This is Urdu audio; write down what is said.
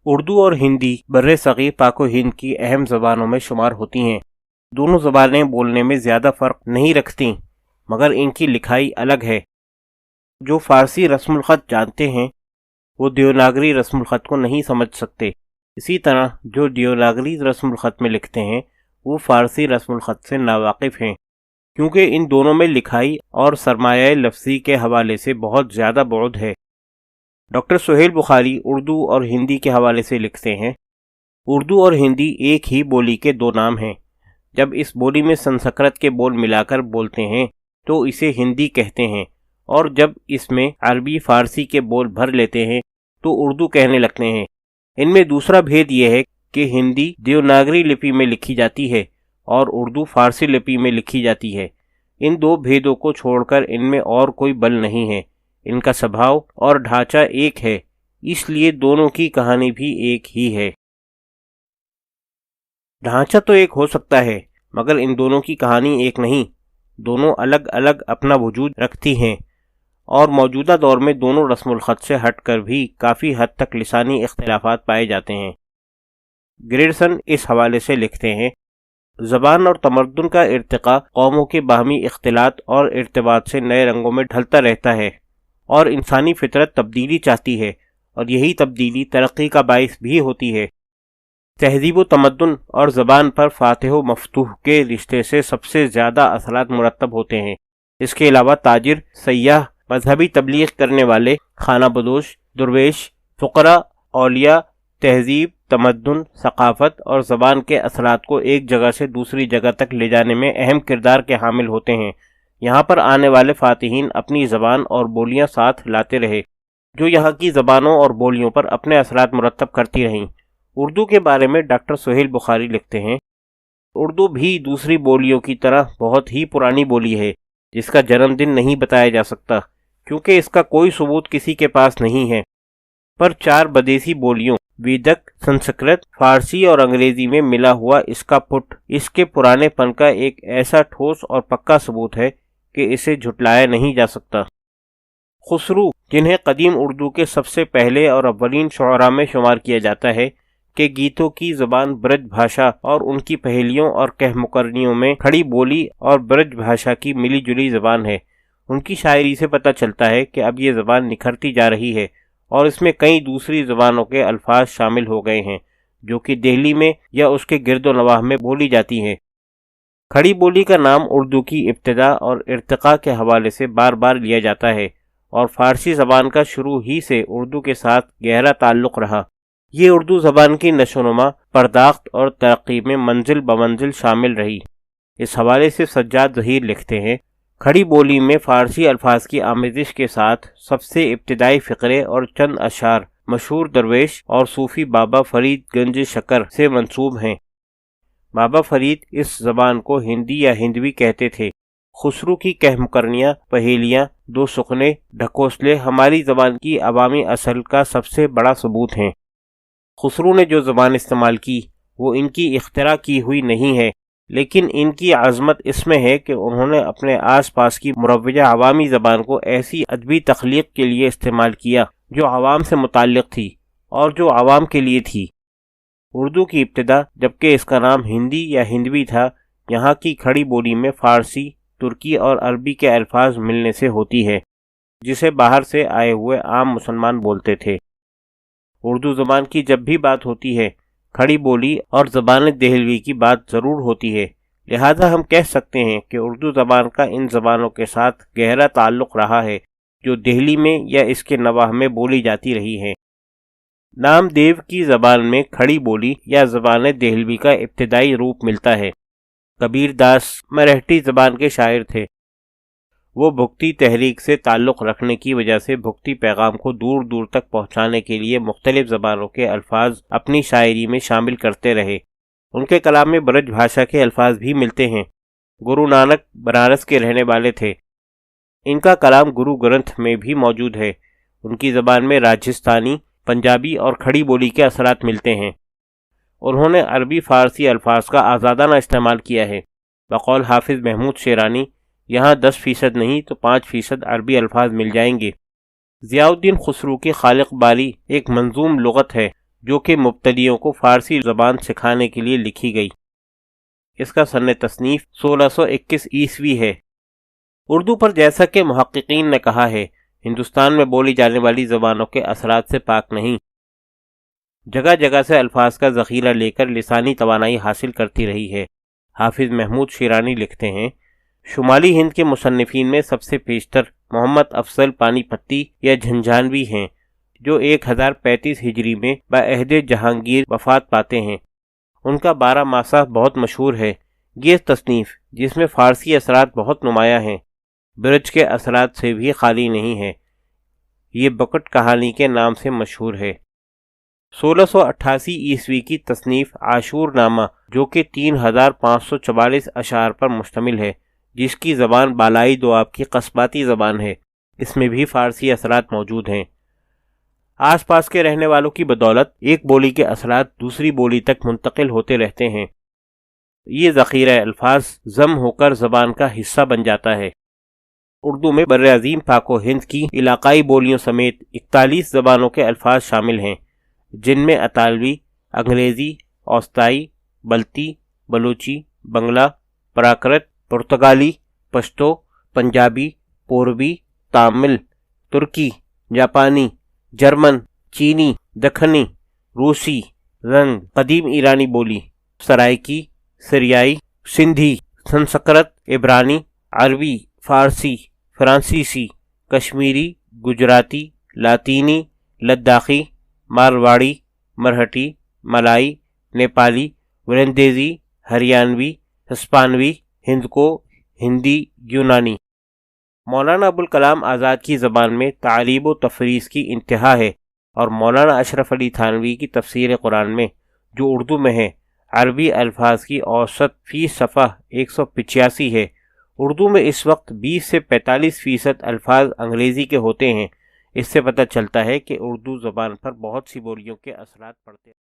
اردو اور ہندی بر صغیر پاک و ہند کی اہم زبانوں میں شمار ہوتی ہیں۔ دونوں زبانیں بولنے میں زیادہ فرق نہیں رکھتیں، مگر ان کی لکھائی الگ ہے۔ جو فارسی رسم الخط جانتے ہیں وہ دیوناگری رسم الخط کو نہیں سمجھ سکتے، اسی طرح جو دیوناگری رسم الخط میں لکھتے ہیں وہ فارسی رسم الخط سے ناواقف ہیں، کیونکہ ان دونوں میں لکھائی اور سرمایہ لفظی کے حوالے سے بہت زیادہ بعد ہے۔ ڈاکٹر سہیل بخاری اردو اور ہندی کے حوالے سے لکھتے ہیں، اردو اور ہندی ایک ہی بولی کے دو نام ہیں۔ جب اس بولی میں سنسکرت کے بول ملا کر بولتے ہیں تو اسے ہندی کہتے ہیں، اور جب اس میں عربی فارسی کے بول بھر لیتے ہیں تو اردو کہنے لگتے ہیں۔ ان میں دوسرا بھید یہ ہے کہ ہندی دیوناگری لپی میں لکھی جاتی ہے اور اردو فارسی لپی میں لکھی جاتی ہے۔ ان دو بھیدوں کو چھوڑ کر ان میں اور کوئی بل نہیں ہے، ان کا سبھاؤ اور ڈھانچہ ایک ہے، اس لیے دونوں کی کہانی بھی ایک ہی ہے۔ ڈھانچہ تو ایک ہو سکتا ہے مگر ان دونوں کی کہانی ایک نہیں، دونوں الگ الگ اپنا وجود رکھتی ہیں، اور موجودہ دور میں دونوں رسم الخط سے ہٹ کر بھی کافی حد تک لسانی اختلافات پائے جاتے ہیں۔ گریڈسن اس حوالے سے لکھتے ہیں، زبان اور تمدن کا ارتقاء قوموں کے باہمی اختلاط اور ارتباط سے نئے رنگوں میں ڈھلتا رہتا ہے، اور انسانی فطرت تبدیلی چاہتی ہے، اور یہی تبدیلی ترقی کا باعث بھی ہوتی ہے۔ تہذیب و تمدن اور زبان پر فاتح و مفتوح کے رشتے سے سب سے زیادہ اثرات مرتب ہوتے ہیں۔ اس کے علاوہ تاجر، سیاح، مذہبی تبلیغ کرنے والے، خانہ بدوش، درویش، فقراء، اولیاء، تہذیب، تمدن، ثقافت اور زبان کے اثرات کو ایک جگہ سے دوسری جگہ تک لے جانے میں اہم کردار کے حامل ہوتے ہیں۔ یہاں پر آنے والے فاتحین اپنی زبان اور بولیاں ساتھ لاتے رہے، جو یہاں کی زبانوں اور بولیوں پر اپنے اثرات مرتب کرتی رہیں۔ اردو کے بارے میں ڈاکٹر سہیل بخاری لکھتے ہیں، اردو بھی دوسری بولیوں کی طرح بہت ہی پرانی بولی ہے، جس کا جنم دن نہیں بتایا جا سکتا، کیونکہ اس کا کوئی ثبوت کسی کے پاس نہیں ہے۔ پر چار بدیسی بولیوں ویدک، سنسکرت، فارسی اور انگریزی میں ملا ہوا اس کا پٹ اس کے پرانے پن کا ایک ایسا ٹھوس اور پکا ثبوت ہے کہ اسے جھٹلایا نہیں جا سکتا۔ خسرو، جنہیں قدیم اردو کے سب سے پہلے اور اولین شعراء میں شمار کیا جاتا ہے، کہ گیتوں کی زبان برج بھاشا اور ان کی پہیلیوں اور کہہ مکرنیوں میں کھڑی بولی اور برج بھاشا کی ملی جلی زبان ہے۔ ان کی شاعری سے پتہ چلتا ہے کہ اب یہ زبان نکھرتی جا رہی ہے، اور اس میں کئی دوسری زبانوں کے الفاظ شامل ہو گئے ہیں جو کہ دہلی میں یا اس کے گرد و نواح میں بولی جاتی ہیں۔ کھڑی بولی کا نام اردو کی ابتدا اور ارتقاء کے حوالے سے بار بار لیا جاتا ہے، اور فارسی زبان کا شروع ہی سے اردو کے ساتھ گہرا تعلق رہا۔ یہ اردو زبان کی نشو و نما، پرداخت اور ترقی میں منزل بمنزل شامل رہی۔ اس حوالے سے سجاد ظہیر لکھتے ہیں، کھڑی بولی میں فارسی الفاظ کی آمیزش کے ساتھ سب سے ابتدائی فقرے اور چند اشعار مشہور درویش اور صوفی بابا فرید گنج شکر سے منسوب ہیں۔ بابا فرید اس زبان کو ہندی یا ہندوی کہتے تھے۔ خسرو کی کہہ مکرنیاں، پہیلیاں، دو سخنے، ڈھکوسلے ہماری زبان کی عوامی اصل کا سب سے بڑا ثبوت ہیں۔ خسرو نے جو زبان استعمال کی وہ ان کی اختراع کی ہوئی نہیں ہے، لیکن ان کی عظمت اس میں ہے کہ انہوں نے اپنے آس پاس کی مروجہ عوامی زبان کو ایسی ادبی تخلیق کے لیے استعمال کیا جو عوام سے متعلق تھی اور جو عوام کے لیے تھی۔ اردو کی ابتدا، جبکہ اس کا نام ہندی یا ہندوی تھا، یہاں کی کھڑی بولی میں فارسی، ترکی اور عربی کے الفاظ ملنے سے ہوتی ہے، جسے باہر سے آئے ہوئے عام مسلمان بولتے تھے۔ اردو زبان کی جب بھی بات ہوتی ہے، کھڑی بولی اور زبان دہلوی کی بات ضرور ہوتی ہے، لہذا ہم کہہ سکتے ہیں کہ اردو زبان کا ان زبانوں کے ساتھ گہرا تعلق رہا ہے جو دہلی میں یا اس کے نواح میں بولی جاتی رہی ہیں۔ نام دیو کی زبان میں کھڑی بولی یا زبان دہلوی کا ابتدائی روپ ملتا ہے۔ کبیر داس مرہٹی زبان کے شاعر تھے۔ وہ بھکتی تحریک سے تعلق رکھنے کی وجہ سے بھکتی پیغام کو دور دور تک پہنچانے کے لیے مختلف زبانوں کے الفاظ اپنی شاعری میں شامل کرتے رہے۔ ان کے کلام میں برج بھاشا کے الفاظ بھی ملتے ہیں۔ گرو نانک بنارس کے رہنے والے تھے۔ ان کا کلام گرو گرنتھ میں بھی موجود ہے۔ ان کی زبان میں راجستھانی، پنجابی اور کھڑی بولی کے اثرات ملتے ہیں۔ انہوں نے عربی فارسی الفاظ کا آزادانہ استعمال کیا ہے۔ بقول حافظ محمود شیرانی، یہاں 10% نہیں تو 5% عربی الفاظ مل جائیں گے۔ ضیاء الدین خسرو کی خالق باری ایک منظوم لغت ہے جو کہ مبتدیوں کو فارسی زبان سکھانے کے لیے لکھی گئی۔ اس کا سن تصنیف 1621 عیسوی ہے۔ اردو پر جیسا کہ محققین نے کہا ہے، ہندوستان میں بولی جانے والی زبانوں کے اثرات سے پاک نہیں، جگہ جگہ سے الفاظ کا ذخیرہ لے کر لسانی توانائی حاصل کرتی رہی ہے۔ حافظ محمود شیرانی لکھتے ہیں، شمالی ہند کے مصنفین میں سب سے پیشتر محمد افضل پانی پتی یا جھنجھانوی ہیں، جو 1035 ہجری میں بعہد جہانگیر وفات پاتے ہیں۔ ان کا 12 ماسہ بہت مشہور ہے۔ یہ تصنیف، جس میں فارسی اثرات بہت نمایاں ہیں، برج کے اثرات سے بھی خالی نہیں ہے۔ یہ بکٹ کہانی کے نام سے مشہور ہے۔ 1688 عیسوی کی تصنیف عاشور نامہ، جو کہ 3544 اشعار پر مشتمل ہے، جس کی زبان بالائی دواب کی قصباتی زبان ہے، اس میں بھی فارسی اثرات موجود ہیں۔ آس پاس کے رہنے والوں کی بدولت ایک بولی کے اثرات دوسری بولی تک منتقل ہوتے رہتے ہیں۔ یہ ذخیرہ الفاظ ضم ہو کر زبان کا حصہ بن جاتا ہے۔ اردو میں برعظیم پاک و ہند کی علاقائی بولیوں سمیت 41 زبانوں کے الفاظ شامل ہیں، جن میں اطالوی، انگریزی، اوستائی، بلتی، بلوچی، بنگلہ، پراکرت، پرتگالی، پشتو، پنجابی، پوربی، تامل، ترکی، جاپانی، جرمن، چینی، دکنی، روسی، رنگ، قدیم ایرانی بولی، سرائکی، سریائی، سندھی، سنسکرت، عبرانی، عربی، فارسی، فرانسیسی، کشمیری، گجراتی، لاطینی، لداخی، مارواڑی، مرہٹی، ملائی، نیپالی، ورندیزی، ہریانوی، ہسپانوی، ہندکو، ہندی، یونانی۔ مولانا ابوالکلام آزاد کی زبان میں تعریب و تفریز کی انتہا ہے، اور مولانا اشرف علی تھانوی کی تفسیر قرآن میں، جو اردو میں ہے، عربی الفاظ کی اوسط فی صفحہ 185 ہے۔ اردو میں اس وقت 20 سے 45% الفاظ انگریزی کے ہوتے ہیں۔ اس سے پتہ چلتا ہے کہ اردو زبان پر بہت سی بولیوں کے اثرات پڑتے ہیں۔